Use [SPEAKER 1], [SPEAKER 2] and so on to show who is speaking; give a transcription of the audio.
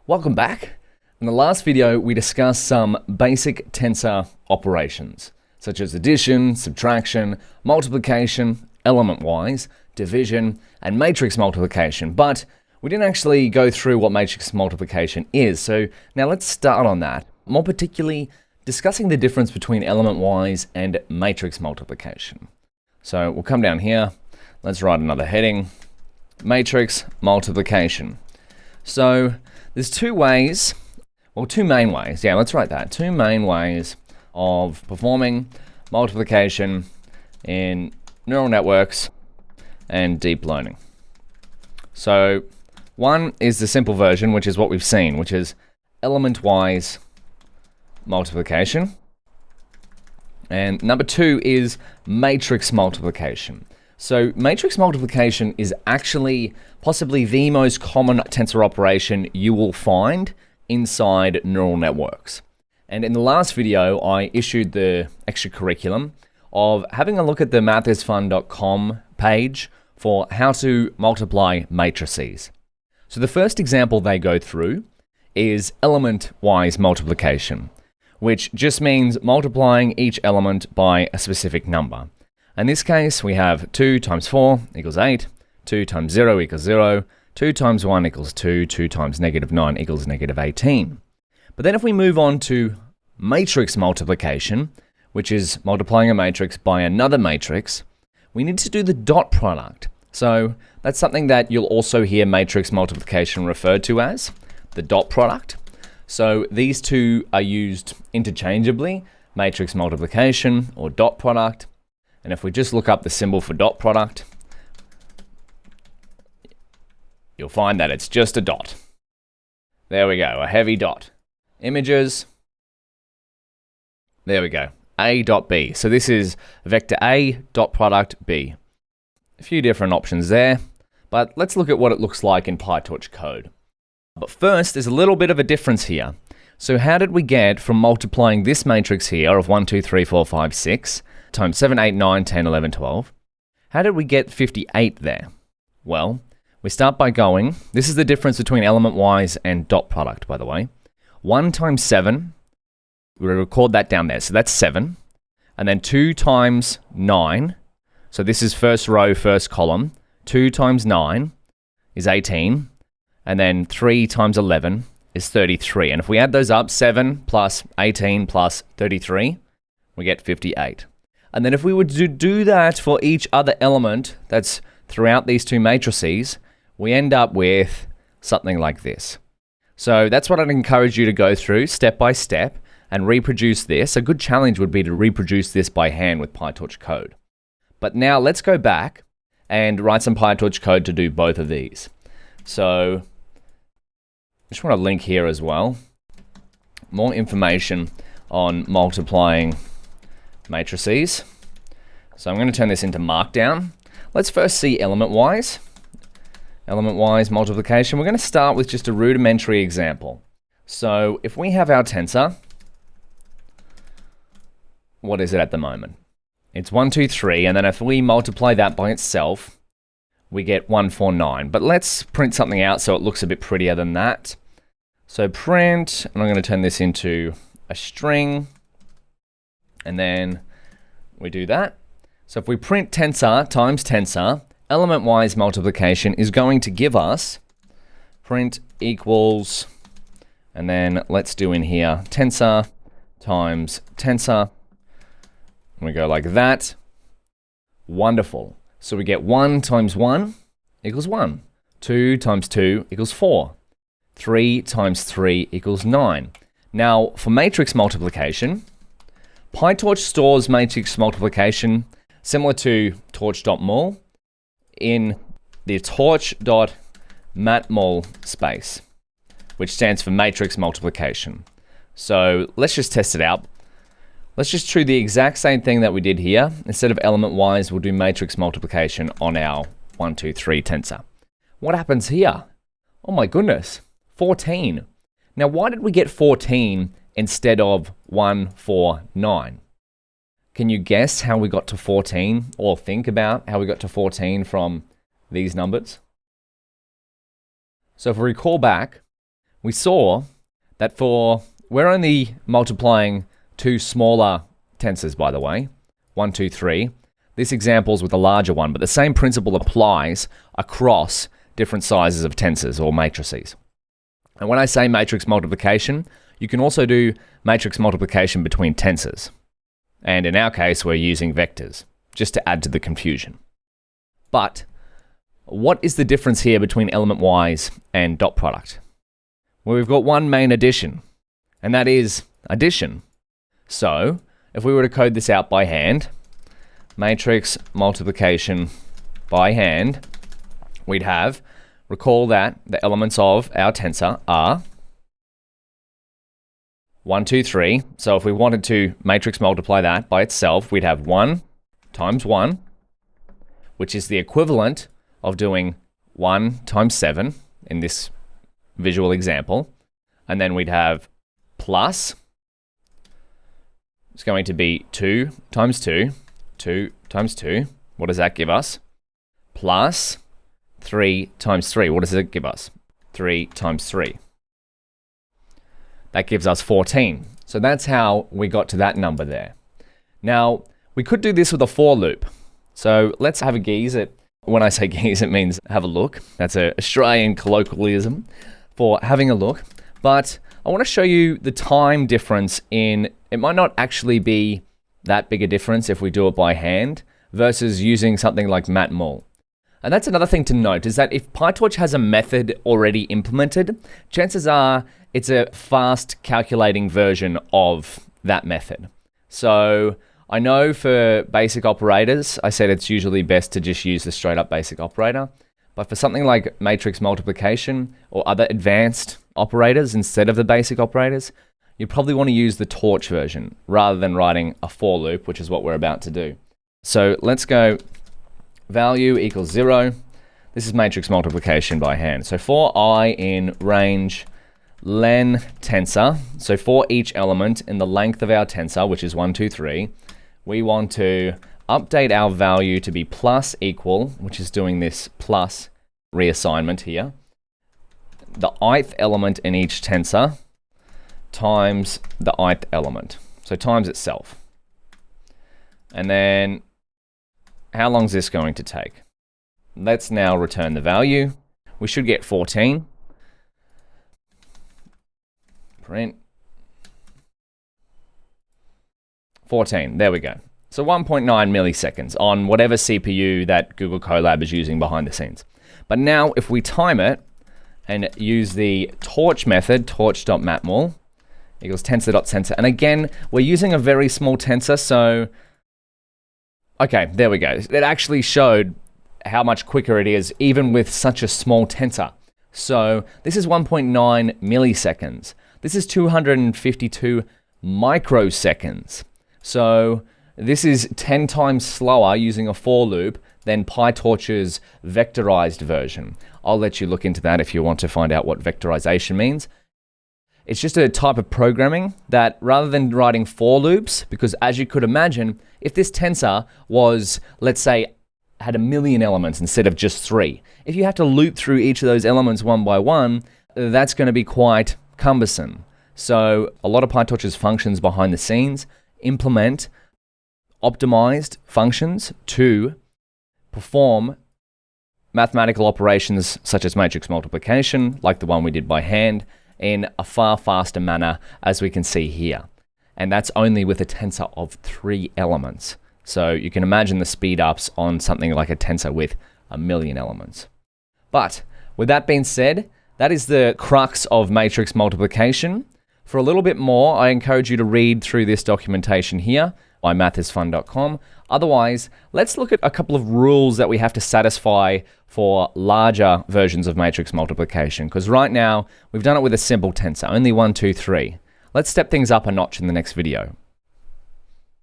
[SPEAKER 1] Welcome back. In the last video, we discussed some basic tensor operations, such as addition, subtraction, multiplication, element-wise, division, and matrix multiplication. But we didn't actually go through what matrix multiplication is, so now let's start on that. More particularly, discussing the difference between element-wise and matrix multiplication. So we'll come down here, let's write another heading, matrix multiplication. So there's two main ways, let's write that. Two main ways of performing multiplication in neural networks and deep learning. So one is the simple version, which is what we've seen, which is element-wise multiplication. And number two is matrix multiplication. So matrix multiplication is actually possibly the most common tensor operation you will find inside neural networks. And in the last video, I issued the extra curriculum of having a look at the mathsfun.com page for how to multiply matrices. So the first example they go through is element-wise multiplication, which just means multiplying each element by a specific number. In this case, we have 2 times 4 equals 8, 2 times 0 equals 0, 2 times 1 equals 2, 2 times negative 9 equals negative 18. But then if we move on to matrix multiplication, which is multiplying a matrix by another matrix, we need to do the dot product. So that's something that you'll also hear matrix multiplication referred to as, the dot product. So these two are used interchangeably, matrix multiplication or dot product. And if we just look up the symbol for dot product, you'll find that it's just a dot. There we go, a heavy dot. Images, there we go, A dot B. So this is vector A dot product B. A few different options there, but let's look at what it looks like in PyTorch code. But first, there's a little bit of a difference here. So how did we get from multiplying this matrix here of 1, 2, 3, 4, 5, 6 times 7, 8, 9, 10, 11, 12? How did we get 58 there? Well, we start by going, this is the difference between element-wise and dot product, by the way. 1 times 7, we record that down there, so that's 7. And then 2 times 9, so this is first row, first column. 2 times 9 is 18. And then 3 times 11 is 33. And if we add those up, 7 plus 18 plus 33, we get 58. And then if we were to do that for each other element that's throughout these two matrices, we end up with something like this. So that's what I'd encourage you to go through step by step and reproduce this. A good challenge would be to reproduce this by hand with PyTorch code. But now let's go back and write some PyTorch code to do both of these. So I just want to link here as well. More information on multiplying matrices. So I'm going to turn this into Markdown. Let's first see element-wise. Element-wise multiplication. We're going to start with just a rudimentary example. So if we have our tensor, what is it at the moment? It's 1, 2, 3, and then if we multiply that by itself, we get 149. But let's print something out so it looks a bit prettier than that. So print, and I'm going to turn this into a string, and then we do that. So if we print tensor times tensor, element-wise multiplication is going to give us print equals, and then let's do in here tensor times tensor. And we go like that. Wonderful. So we get 1 times 1 equals 1. 2 times 2 equals 4. 3 times 3 equals 9. Now, for matrix multiplication, PyTorch stores matrix multiplication similar to torch.mul in the torch.matmul space, which stands for matrix multiplication. So let's just test it out. Let's just do the exact same thing that we did here. Instead of element-wise, we'll do matrix multiplication on our 1, 2, 3 tensor. What happens here? Oh my goodness, 14. Now, why did we get 14 instead of 1, 4, 9? Can you guess how we got to 14, or think about how we got to 14 from these numbers? So if we recall back, we saw that we're only multiplying two smaller tensors, by the way, 1, 2, 3. This example's with a larger one, but the same principle applies across different sizes of tensors or matrices. And when I say matrix multiplication, you can also do matrix multiplication between tensors. And in our case, we're using vectors, just to add to the confusion. But what is the difference here between element-wise and dot product? Well, we've got one main addition, and that is addition. So, if we were to code this out by hand, matrix multiplication by hand, we'd have, recall that the elements of our tensor are 1, 2, 3. So if we wanted to matrix multiply that by itself, we'd have 1 times 1, which is the equivalent of doing 1 times 7 in this visual example. And then we'd have plus, it's going to be 2 times 2, 2 times 2. What does that give us? Plus 3 times 3. What does it give us? 3 times 3. That gives us 14. So that's how we got to that number there. Now, we could do this with a for loop. So let's have a gaze at, when I say gaze, it means have a look. That's an Australian colloquialism for having a look. But I want to show you the time difference in, it might not actually be that big a difference if we do it by hand versus using something like matmul. And that's another thing to note, is that if PyTorch has a method already implemented, chances are it's a fast calculating version of that method. So I know for basic operators, I said it's usually best to just use the straight up basic operator. But for something like matrix multiplication or other advanced operators instead of the basic operators, you probably want to use the torch version rather than writing a for loop, which is what we're about to do. So let's go value equals 0. This is matrix multiplication by hand. So for I in range len tensor, so for each element in the length of our tensor, which is 1, 2, 3, we want to update our value to be plus equal, which is doing this plus reassignment here, the ith element in each tensor times the ith element. So times itself. And then how long is this going to take? Let's now return the value. We should get 14. Print. 14, there we go. So 1.9 milliseconds on whatever CPU that Google Colab is using behind the scenes. But now if we time it and use the torch method, torch.matmul equals tensor.tensor. And again, we're using a very small tensor, so okay, there we go. It actually showed how much quicker it is even with such a small tensor. So this is 1.9 milliseconds. This is 252 microseconds. So this is 10 times slower using a for loop than PyTorch's vectorized version. I'll let you look into that if you want to find out what vectorization means. It's just a type of programming that rather than writing for loops, because as you could imagine, if this tensor was, let's say, had 1 million elements instead of just 3, if you have to loop through each of those elements one by one, that's going to be quite cumbersome. So a lot of PyTorch's functions behind the scenes implement optimized functions to perform mathematical operations such as matrix multiplication, like the one we did by hand, in a far faster manner, as we can see here. And that's only with a tensor of 3 elements. So you can imagine the speed ups on something like a tensor with 1 million elements. But with that being said, that is the crux of matrix multiplication. For a little bit more, I encourage you to read through this documentation here by mathisfun.com. Otherwise, let's look at a couple of rules that we have to satisfy for larger versions of matrix multiplication, because right now we've done it with a simple tensor, only 1, 2, 3. Let's step things up a notch in the next video.